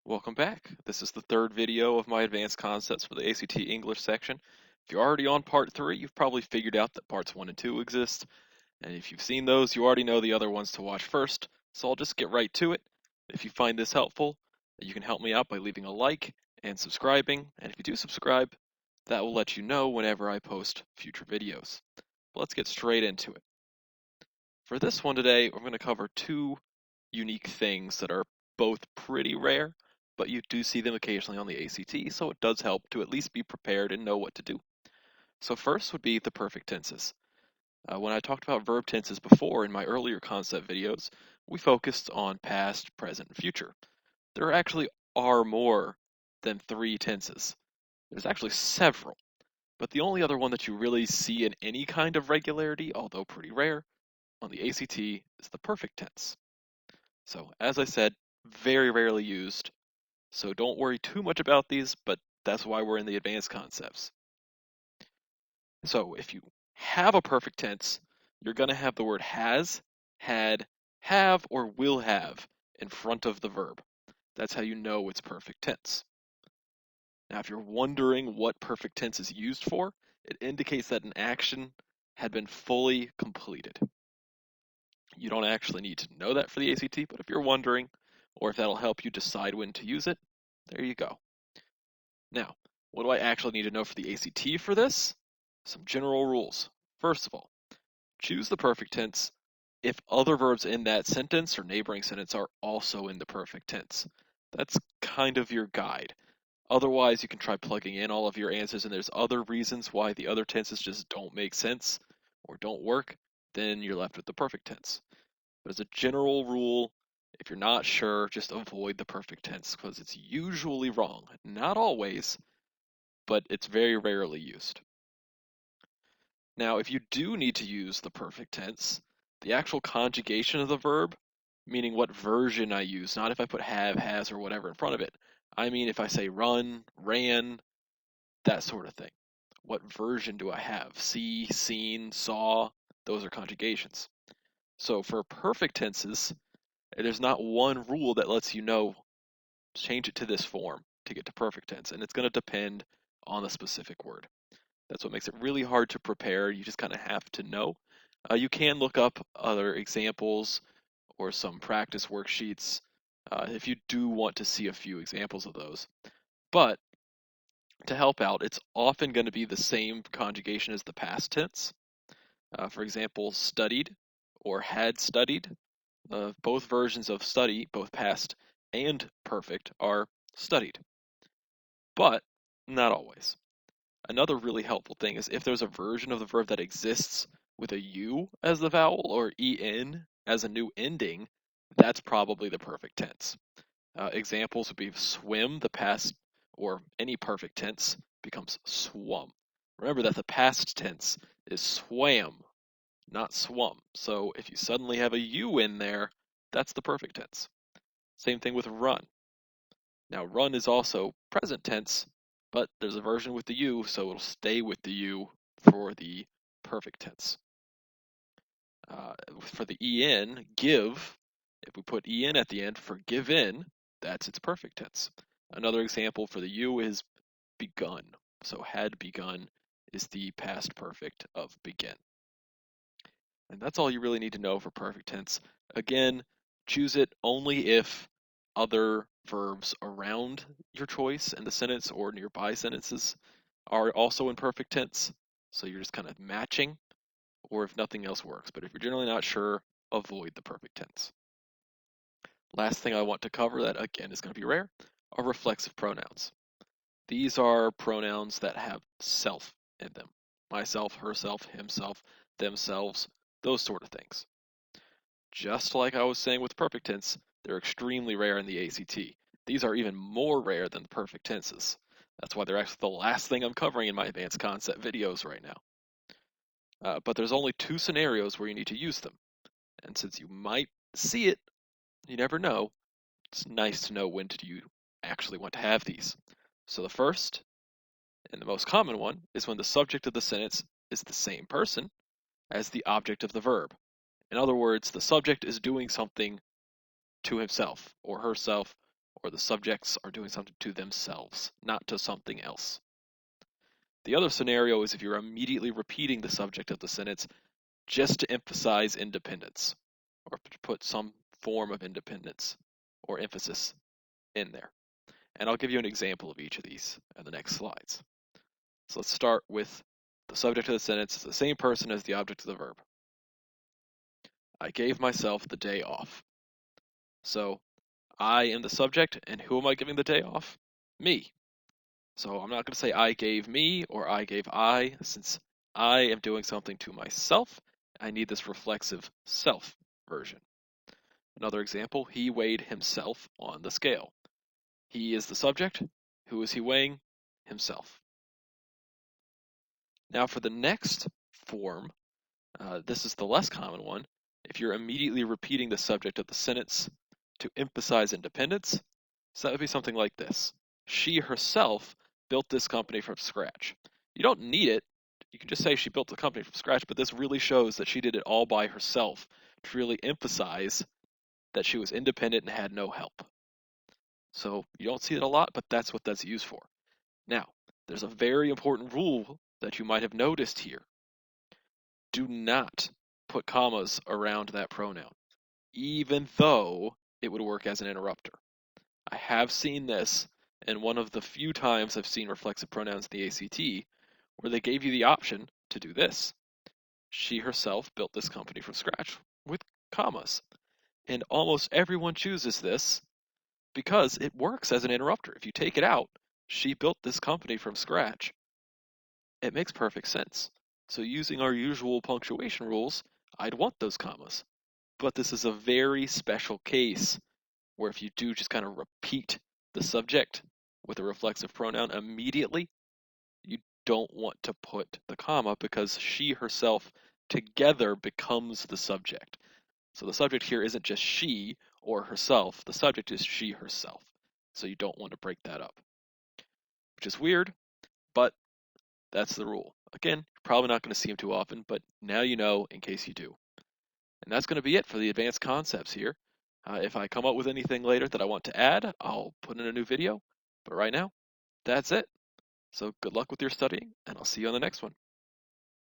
Welcome back. This is the third video of my advanced concepts for the ACT English section. If you're already on part 3, you've probably figured out that parts 1 and 2 exist, and if you've seen those, you already know the other ones to watch first, so I'll just get right to it. If you find this helpful, you can help me out by leaving a like and subscribing, and if you do subscribe, that will let you know whenever I post future videos. Let's get straight into it. For this one today, we're going to cover two unique things that are both pretty rare, but you do see them occasionally on the ACT, so it does help to at least be prepared and know what to do. So first would be the perfect tenses. When I talked about verb tenses before in my earlier concept videos, we focused on past, present, and future. There actually are more than 3 tenses. There's actually several, but the only other one that you really see in any kind of regularity, although pretty rare, on the ACT is the perfect tense. So, as I said, very rarely used, so don't worry too much about these, but that's why we're in the advanced concepts. So, if you have a perfect tense, you're going to have the word has, had, have, or will have in front of the verb. That's how you know it's perfect tense. Now, if you're wondering what perfect tense is used for, it indicates that an action had been fully completed. You don't actually need to know that for the ACT, but if you're wondering, or if that'll help you decide when to use it, there you go. Now, what do I actually need to know for the ACT for this? Some general rules. First of all, choose the perfect tense if other verbs in that sentence or neighboring sentence are also in the perfect tense. That's kind of your guide. Otherwise, you can try plugging in all of your answers and there's other reasons why the other tenses just don't make sense or don't work, then you're left with the perfect tense. But as a general rule, if you're not sure, just avoid the perfect tense because it's usually wrong. Not always, but it's very rarely used. Now, if you do need to use the perfect tense, the actual conjugation of the verb, meaning what version I use, not if I put have, has, or whatever in front of it. I mean if I say run, ran, that sort of thing. What version do I have? See, seen, saw, those are conjugations. So for perfect tenses, there's not one rule that lets you know change it to this form to get to perfect tense, and it's going to depend on the specific word. That's what makes it really hard to prepare. You just kind of have to know. You can look up other examples or some practice worksheets if you do want to see a few examples of those. But to help out, it's often going to be the same conjugation as the past tense. For example, studied or had studied. Both versions of study, both past and perfect, are studied. But not always. Another really helpful thing is if there's a version of the verb that exists with a U as the vowel or EN as a new ending, that's probably the perfect tense. Examples would be swim, the past, or any perfect tense becomes swum. Remember that the past tense is swam, not swum. So if you suddenly have a U in there, that's the perfect tense. Same thing with run. Now, run is also present tense, but there's a version with the U, so it'll stay with the U for the perfect tense. For the EN, give, if we put EN at the end for given, that's its perfect tense. Another example for the U is begun. So had begun is the past perfect of begin. And that's all you really need to know for perfect tense. Again, choose it only if other verbs around your choice in the sentence or nearby sentences are also in perfect tense. So you're just kind of matching, or if nothing else works. But if you're generally not sure, avoid the perfect tense. Last thing I want to cover that, again, is going to be rare, are reflexive pronouns. These are pronouns that have self in them. Myself, herself, himself, themselves, those sort of things. Just like I was saying with perfect tense, they're extremely rare in the ACT. These are even more rare than the perfect tenses. That's why they're actually the last thing I'm covering in my advanced concept videos right now. But there's only 2 scenarios where you need to use them. And since you might see it, you never know, it's nice to know when you actually want to have these. So the first, and the most common one, is when the subject of the sentence is the same person as the object of the verb. In other words, the subject is doing something to himself or herself or the subjects are doing something to themselves, not to something else. The other scenario is if you're immediately repeating the subject of the sentence just to emphasize independence, or to put some form of independence or emphasis in there. And I'll give you an example of each of these in the next slides. So let's start with the subject of the sentence is the same person as the object of the verb. I gave myself the day off. So I am the subject, and who am I giving the day off? Me. So I'm not going to say I gave me or I gave I, since I am doing something to myself. I need this reflexive self version. Another example, he weighed himself on the scale. He is the subject. Who is he weighing? Himself. Now for the next form, this is the less common one. If you're immediately repeating the subject of the sentence to emphasize independence, so that would be something like this. She herself built this company from scratch. You don't need it. You can just say she built the company from scratch, but this really shows that she did it all by herself to really emphasize that she was independent and had no help. So you don't see it a lot, but that's what that's used for. Now, there's a very important rule that you might have noticed here. Do not put commas around that pronoun, even though it would work as an interrupter. I have seen this, and one of the few times I've seen reflexive pronouns in the ACT where they gave you the option to do this. She herself built this company from scratch with commas. And almost everyone chooses this because it works as an interrupter. If you take it out, she built this company from scratch. It makes perfect sense. So using our usual punctuation rules, I'd want those commas. But this is a very special case where if you do just kind of repeat the subject with a reflexive pronoun immediately, you don't want to put the comma because she herself together becomes the subject. So the subject here isn't just she or herself, the subject is she herself. So you don't want to break that up. Which is weird, but that's the rule. Again, you're probably not going to see them too often, but now you know in case you do. And that's going to be it for the advanced concepts here. If I come up with anything later that I want to add, I'll put in a new video. But right now, that's it. So good luck with your studying, and I'll see you on the next one.